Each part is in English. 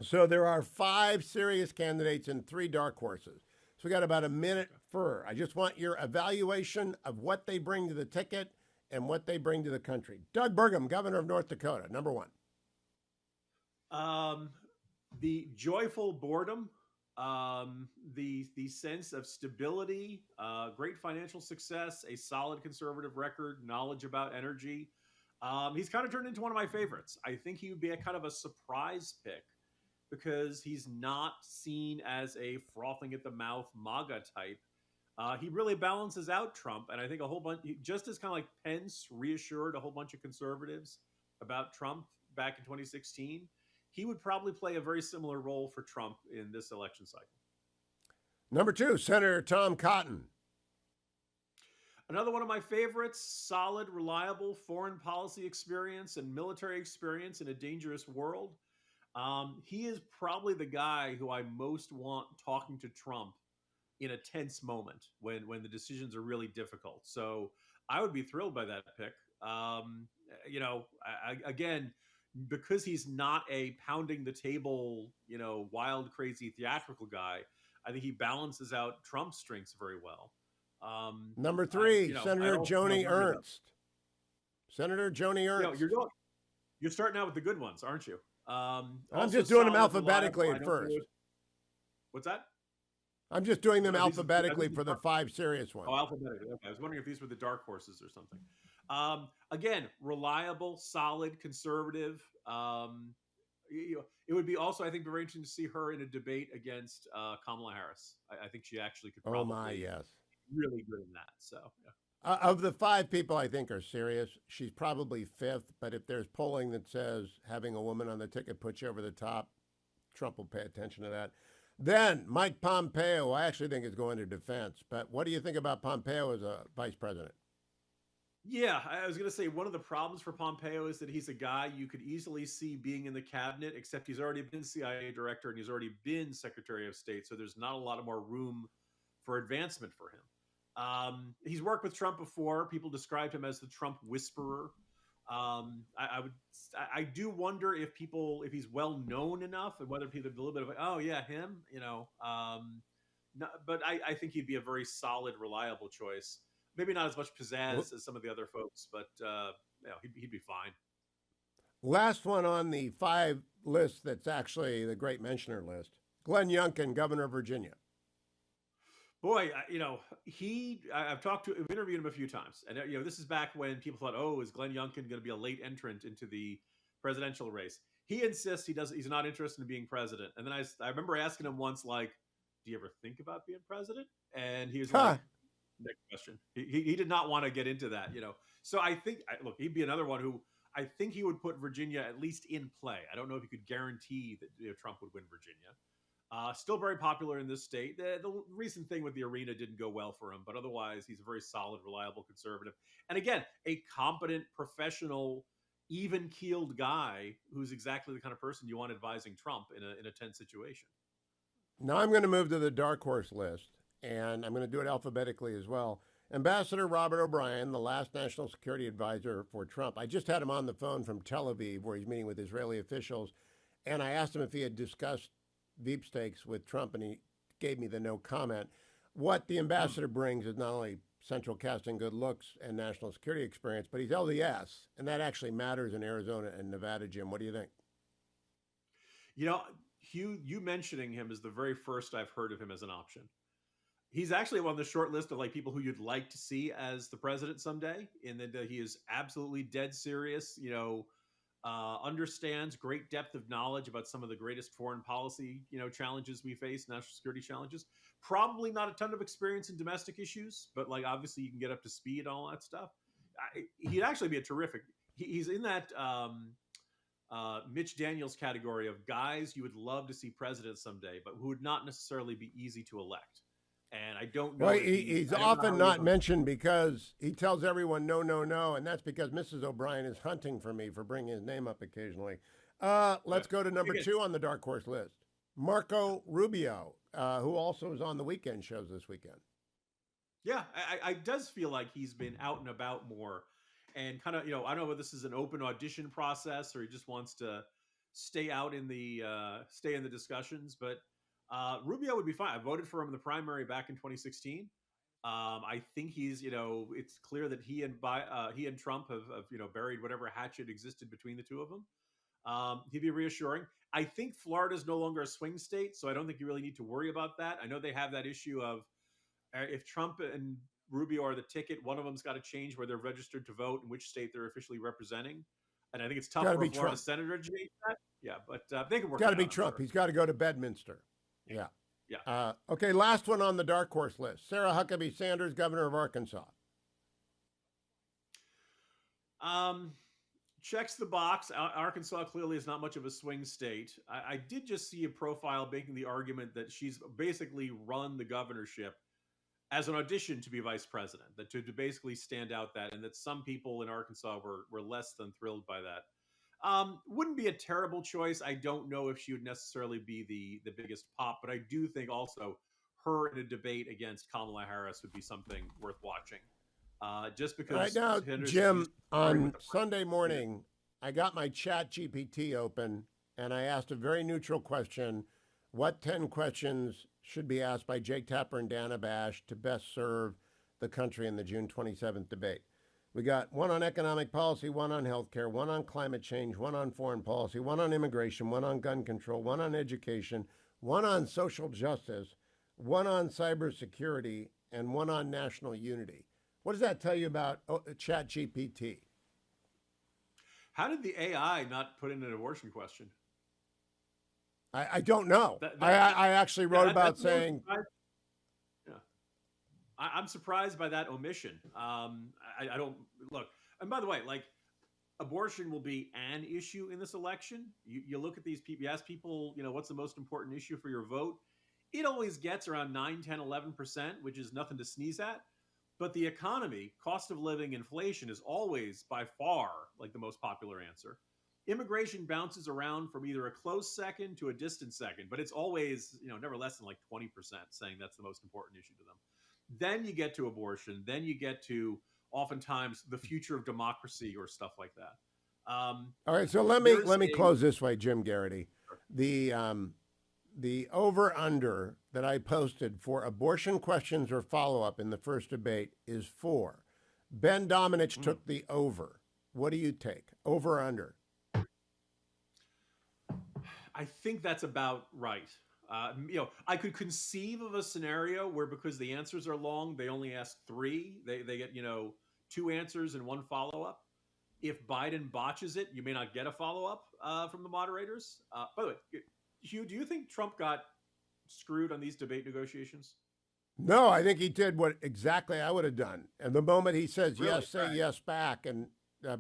So there are five serious candidates and three dark horses. So we got about a minute for. I just want your evaluation of what they bring to the ticket and what they bring to the country. Doug Burgum, governor of North Dakota, number one. Um, the joyful boredom, the sense of stability, great financial success, a solid conservative record, knowledge about energy. He's kind of turned into one of my favorites. I think he would be a kind of a surprise pick because he's not seen as a frothing at the mouth MAGA type. He really balances out Trump, and I think a whole bunch, just as kind of like Pence reassured a whole bunch of conservatives about Trump back in 2016, he would probably play a very similar role for Trump in this election cycle. Number two, Senator Tom Cotton. Another one of my favorites, solid, reliable foreign policy experience and military experience in a dangerous world. He is probably the guy who I most want talking to Trump in a tense moment when the decisions are really difficult. So I would be thrilled by that pick. Again, because he's not a pounding the table, wild, crazy theatrical guy, I think he balances out Trump's strengths very well. Number I, three, you know, I Senator also love Joni learning about. Ernst. Senator Joni You're Ernst. going. You're starting out with the good ones, aren't you? I'm Also just doing them solid, reliable. alphabetically I at don't first. know. What's that? I'm just doing them Oh, these. alphabetically for the five serious Oh, ones. alphabetically. Okay, I was wondering if these were the dark horses or something. Again, reliable, solid, conservative. It would be also, I think, very interesting to see her in a debate against Kamala Harris. I think she actually could Oh my, probably yes. really good in that. So, yeah. Of the five people I think are serious, she's probably fifth. But if there's polling that says having a woman on the ticket puts you over the top, Trump will pay attention to that. Then Mike Pompeo, I actually think is going to defense. But what do you think about Pompeo as a vice president? Yeah, I was going to say one of the problems for Pompeo is that he's a guy you could easily see being in the cabinet, except he's already been CIA director and he's already been Secretary of State. So there's not a lot of more room for advancement for him. He's worked with Trump before. People described him as the Trump whisperer. I do wonder if he's well known enough and whether people have a little bit of, oh yeah, him, no, but I think he'd be a very solid, reliable choice. Maybe not as much pizzazz as some of the other folks, but he'd be fine. Last one on the five list that's actually the great mentioner list. Glenn Youngkin, governor of Virginia. Boy, I've interviewed him a few times, and this is back when people thought, oh, is Glenn Youngkin going to be a late entrant into the presidential race? He insists he's not interested in being president. And then I remember asking him once, like, do you ever think about being president? And he was Huh. like, next question. He did not want to get into that, So I think, look, he'd be another one who I think he would put Virginia at least in play. I don't know if he could guarantee that Trump would win Virginia. Still very popular in this state. The recent thing with the arena didn't go well for him, but otherwise, he's a very solid, reliable conservative. And again, a competent, professional, even-keeled guy who's exactly the kind of person you want advising Trump in a tense situation. Now I'm going to move to the dark horse list, and I'm going to do it alphabetically as well. Ambassador Robert O'Brien, the last national security advisor for Trump. I just had him on the phone from Tel Aviv, where he's meeting with Israeli officials, and I asked him if he had discussed Veep stakes with Trump, and he gave me the no comment. What the ambassador brings is not only central casting good looks and national security experience, but he's LDS, and that actually matters in Arizona and Nevada, Jim. What do you think? Hugh, you mentioning him is the very first I've heard of him as an option. He's actually on the short list of like people who you'd like to see as the president someday, in that he is absolutely dead serious. Understands great depth of knowledge about some of the greatest foreign policy, challenges we face, national security challenges. Probably not a ton of experience in domestic issues, but like obviously you can get up to speed and all that stuff. He'd actually be a terrific. He's in that Mitch Daniels category of guys you would love to see president someday, but who would not necessarily be easy to elect. And I don't know. Well, he's I don't know often how not mentioned because he tells everyone no, no, no, and that's because Mrs. O'Brien is hunting for me for bringing his name up occasionally. Let's go to number two on the dark horse list. Marco Rubio, who also is on the weekend shows this weekend. Yeah, I does feel like he's been out and about more, and kind of I don't know whether this is an open audition process or he just wants to stay out in the stay in the discussions. But Rubio would be fine. I voted for him in the primary back in 2016. I think he's, it's clear that he and Trump have buried whatever hatchet existed between the two of them. He'd be reassuring. I think Florida is no longer a swing state, so I don't think you really need to worry about that. I know they have that issue of if Trump and Rubio are the ticket, one of them's got to change where they're registered to vote and which state they're officially representing. And I think it's tough Got to for a be Florida Trump. senator to change that. Yeah, but they can work Got it to be out, I'm Trump. sure. He's got to go to Bedminster. Yeah. Yeah. Okay, last one on the dark horse list. Sarah Huckabee Sanders, governor of Arkansas. Checks the box. Arkansas clearly is not much of a swing state. I did just see a profile making the argument that she's basically run the governorship as an audition to be vice president, that to basically stand out that, and that some people in Arkansas were less than thrilled by that. Wouldn't be a terrible choice. I don't know if she would necessarily be the biggest pop, but I do think also her in a debate against Kamala Harris would be something worth watching. Just because Right now, Jim, on Sunday morning, I got my Chat GPT open and I asked a very neutral question. What 10 questions should be asked by Jake Tapper and Dana Bash to best serve the country in the June 27th debate? We got one on economic policy, one on healthcare, one on climate change, one on foreign policy, one on immigration, one on gun control, one on education, one on social justice, one on cybersecurity, and one on national unity. What does that tell you about Chat GPT? How did the AI not put in an abortion question? I don't know. I actually wrote about saying. Yeah. I'm surprised by that omission. I don't look. And by the way, like abortion will be an issue in this election. You look at these people, you ask people, what's the most important issue for your vote? It always gets around 9, 10, 11%, which is nothing to sneeze at. But the economy, cost of living, inflation is always by far like the most popular answer. Immigration bounces around from either a close second to a distant second, but it's always, never less than like 20% saying that's the most important issue to them. Then you get to abortion. Then you get to oftentimes the future of democracy or stuff like that. All right, so let me close this way, Jim Geraghty. The over-under that I posted for abortion questions or follow-up in the first debate is 4. Ben Domenech took the over. What do you take? Over or under? I think that's about right. I could conceive of a scenario where because the answers are long, they only ask 3. They get, 2 answers and 1 follow-up. If Biden botches it, you may not get a follow-up from the moderators. By the way, Hugh, do you think Trump got screwed on these debate negotiations? No, I think he did what exactly I would have done. And the moment he says Really? yes, say yes back. And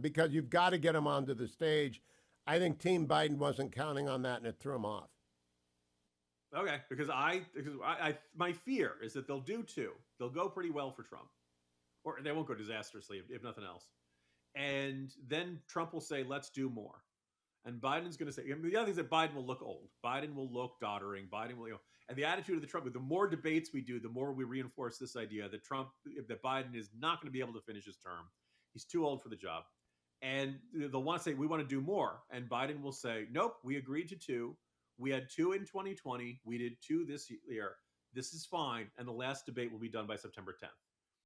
because you've got to get him onto the stage, I think Team Biden wasn't counting on that and it threw him off. Okay, because my fear is that they'll do 2. They'll go pretty well for Trump. Or they won't go disastrously, if nothing else. And then Trump will say, let's do more. And Biden's going to say, the other thing is that Biden will look old. Biden will look doddering. Biden will, and the attitude of the Trump, the more debates we do, the more we reinforce this idea that that Biden is not going to be able to finish his term. He's too old for the job. And they'll want to say, we want to do more. And Biden will say, nope, we agreed to 2. We had 2 in 2020. We did 2 this year. This is fine. And the last debate will be done by September 10th.